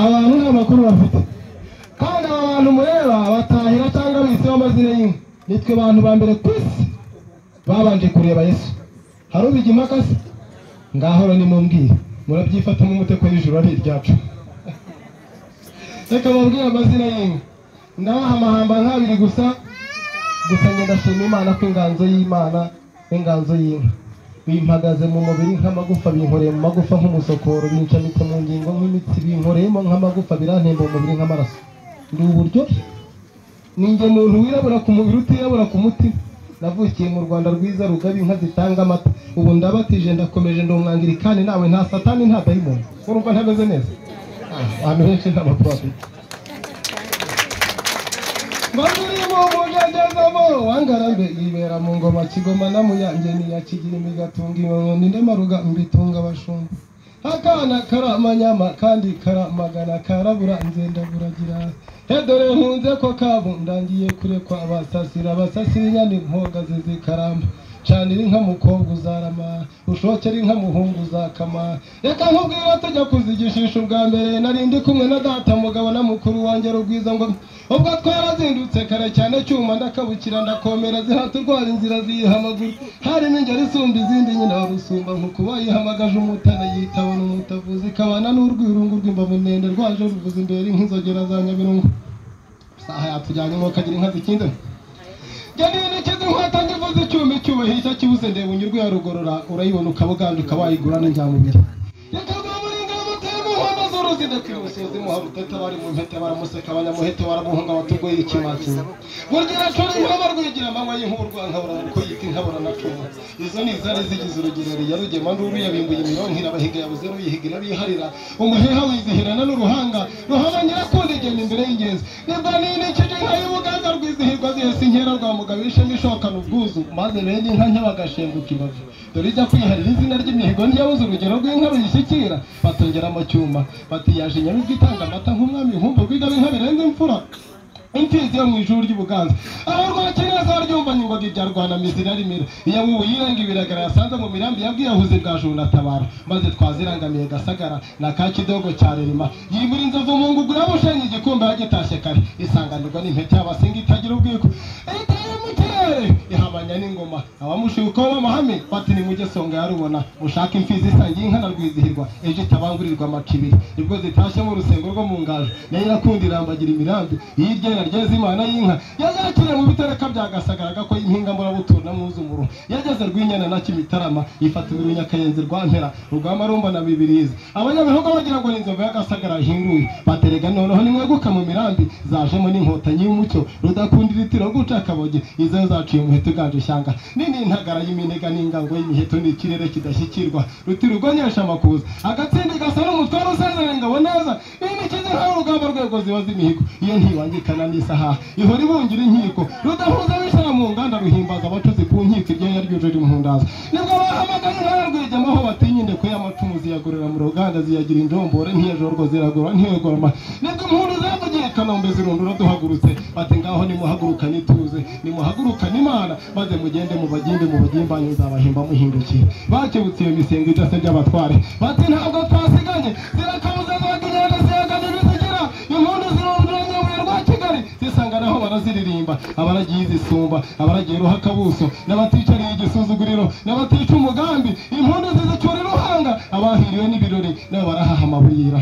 abantu nta makuru bafite kandi abantu mureba batahira cyangwa bise amazina y'inka nitwe bantu ba mbere ku isi babanje kureba Yesu hari ubijya impaka se ngaho nimumbwire murabyifata mu muteko y'ijuru ari iryacu reka mubwire amazina y'inka ndabaha amahamba nk'abiri gusa ndashima Imana ko inganzo y'Imana n'inganzo y'inka bimpagaze mu mubiri nk'amagufa binkoreye mu magufa nk'umusokoro bincamitse mu ngingo nk'imitsi binkoreyemo nk'amagufa birantemba mu mubiri nk'amaraso ndi uburyo ninjye muntu wirabura ku mubiri utirabura ku mutima navukiye mu Rwanda rwiza rugabi inka zitanga amata ubu ndabatije ndakomeje ndumwangirikane nawe nta satani nta dayimoni urumva ntameze neza abantu benshi nta makuru afite Bazurimo mujajazamo wangarambe ibera mu ngoma kigoma namuyange niyakigira imigatunga inkoni ndemaruga mbitunga bashumba akana karamanyama kandi karamagana karabura nzenda buragira hedore nkunze ko kabu ndangiye kurekwa abasasira inyani mpoga zizikaramba canira inka mukobwa uzarama ushokera inka muhungu uzakama reka nkubwira tujya kuzigishisha ubwa mbere narindi kumwe na data mugabo na mukuru wanjye rugwiza ngo ubwo twarazindutse kare cyane cyuma ndakabukira ndakomera zihaturwara inzira zihamagura hari n'ingeri isumba izindi nyina warusumba nkuko bayihamagaje umutana yitaba n'umutavuzi kabana n'urwirungu rw'imbavu ndende rwaje ruvuza imbere nk'inzogera za nyabirungu saha yatujyanye ngo kagira inka zikinze Janine kizi nkwata ndivuze icyuma icyubahisha kibuze ndebe unyurwe ya rugorora urayibona ukabuganduka wayigura n'injyamubiri Zidakwirusozi muhabutete bari mu mpete baramuseka abanyamuhete baramuhunga batugoye ikimaki burgira curi nk'abarwigira amanywa y'inkurwa nkabura ko yita inkabura na cuma izo ni zari zigize urugero ya rugema nduru yabimbuye imironkira abahiga yabuze ruyihigira biharira umuheha wizihirana n'uruhanga ruhabanyira kundigenda imbere y'ingenzi nibwo nini kije nk'ay'ubugaga rwizihirwa zihese inkera rwa mugabishe n'ishokana ubwuzu maze bene inka nyabagashenguka ibavu dore ijya kwiharira izina ry'imihigo ntiyabuze urugero rw'inka ruyishyikira batongera mu cyuma yaje nyamizwe itanga amata nk'umwami nkumva rwiga b'inka birenze imfura imfizi yo mu ijuru ry'ubuganza aho rwakeneza ryumva nyingwaga ibya rwanamizi irarimira iyo wubu yirenga ibiragara yasanze mu mirambi yabwiyahuze bwa juru natabara maze twazirangamiye gasagara na ka kidogo cya rerima yimura inzovu mu ngugu yabushenye igikumba yagitashye kare isanganirwa n'impete y'abasinga itagira ubwiko iteye mu kirere ihabanya n'ingoma abamushuko w'amahame bati ni mujye songa yarubona mushaka imfizi isangiye inka na rwizihirwa ejo itabangurirwa amacibiri nibwo zitashye mu rusengo rwo mu ngaje nayo irakunda irambagira imirambi hirya yarageze Imana y'inka yazakire mu bitereka byagasagaraga ko impinga mburabutura mwuzumuru yageze rw'inyana na Kimitarama ifata ibirunya kayenze rwampera rugama rumba na bibiriza abanyabihugu bagira ngo n'inzovu y'agasagara hinguye baterega noneho nimweguka mu mirambi zajemo n'inkotanyi y'umucyo rudakundira itiro guca akaboge izo zaciye umuheto ganje ishyanga nini intagara y'iminega n'ingango y'imiheto n'ikirere kidashyikirwa rutirugonyesha amakuza agatsindi gasa n'umutwaro usezerera ingabo neza nini kize nka urugamba rwego ziba z'imihigo iyo ntiwangikana n'isaha ihora ibungira inkiko rudahuza bishara mu nganda ruhimbaza abacuzi ku nkiko iryo yaryuje rimuhundaza nibwo bahamagara intara rwigema aho batinya indeko y'amacumu ziyagurira mu ruganda ziyagira indombore ntiyejorwo ziragura ntiyegoroma nibwo impundu zavugiye Kanombe zirundura duhagurutse bati ngaho nimuhagurukane ituze nimuhagurukane Imana maze mugende mu bagimbanyi nzabahimba muhindukire bakebutse iyo misengo idase by'abatware bati ntabwo twasiganye zirakabuza zaginyana ziyagana ibizigira impundu zirundura zisanga naho baraziririmba abaragiye izisumba abaragiye ruhakabuso n'abaticariye igisuzuguriro n'abatica umugambi impundu zizicyura iruhanga abahiriwe n'ibirori nabo barahaha amabuyira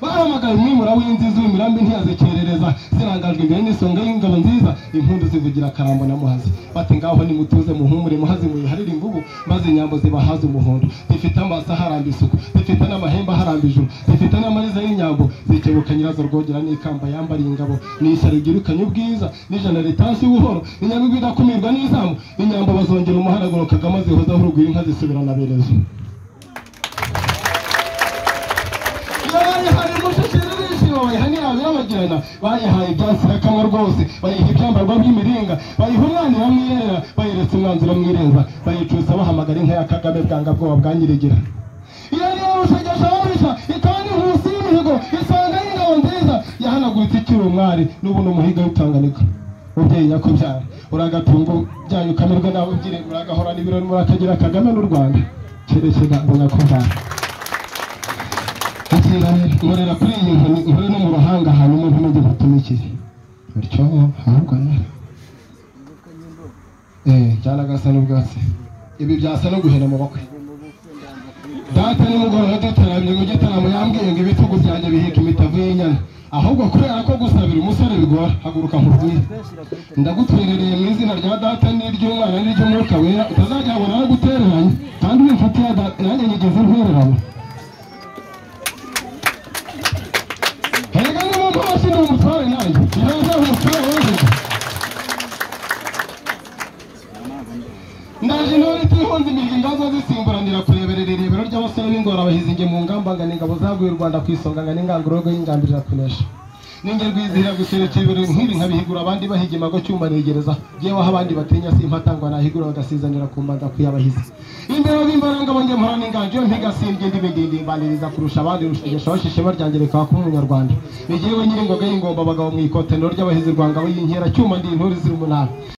bahamagaye umwimura w'inzizi w'imirambi ntiyazikerereza zirangajwe imbere n'isonga y'ingabo nziza impundu zivugira akarambo na muhazi bati ngaho nimutuze muhumure muhazi muyiharire imvubu maze inyambo zibahaze umuhondo zifite amaso aharamba isuku zifite n'amahembe aharamba ijuru zifite n'amariza y'inyambo zikebuka nyirazo rwogera n'ikamba yambariye ingabo n'ishyari ryirukanye ubwiza n'ijana ritashye ubuhoro inyamibwa idakumirwa n'izamu inyambo bazongera umuharaguro Kagame zihozaho urugwiro inka zisubirana berezo bayihaye ibyasirakamwe rwose bayiha ibyambarwa by'imiringa bayiha umwanira mwirera bayiretse umwanzuro mwirenza bayicusa bahamagara inka ya Kagame bwanga bwoba bwa Nyirigira iyo niyo rushegesha babisha ikaba n'inkusi y'imihigo isanga y'ingabo nziza yahanaguritse ikiri umwari n'ubu n'umuhiga w'utanganika mubyeyi nyakubyara uragatungo byanyu kamirwe nawe ugire uragahora n'ibirori murakagira Kagame n'u Rwanda keretse ntabwo nyakubyara ndatsinda nkorera kuri iyi nkoni nkore no mu ruhanga hanyuma nkomeze gutumikire bityo ahubwo cyane agasa n'ubwatsi ibi byasa no guhera mu bakwe data nimugoroba dutaramye ngo gitaramo yambwiye ngo ibitugu byanjye bihika imitavu y'inyana ahubwo kubera ko gusabira umusore bigora haguruka nkubwire ndagutwerereye mu izina rya data n'iry'umwana n'iry'umwuka wera utazajya habona no gutereranya kandi uri inshuti ya data nanjye nyigeze ntwererana erega niba mpasi ni umutware nanjye iraza umutware w'ejo ndaje intore itihunze imirya ingazo zisimburanira kureberera irebero ry'abasore b'ingorabahizi nge mu ngamba ngana ingabo zaguye u Rwanda ku isonga ngana ingangurogo y'ingambirira kunesha ninge rwizihira guserekera ibirori nk'ibi nkabihigura abandi bahiga imago cyumba negereza yewe aho abandi batinya simpatangwa nahigura bagasizanira ku mbanda kuyabahizi imbere b'imbaranga bonge mporana inganje yo mpigasindye ndibindimbaniriza kurusha abandi rushigesha ishema ryanjye rikaba kuba umunyarwanda nigewe nyiri ingoga y'ingomba abagabo mu ikotenero ry'abahizi rwangabo y'inkera cyuma ndi intore ziri umunani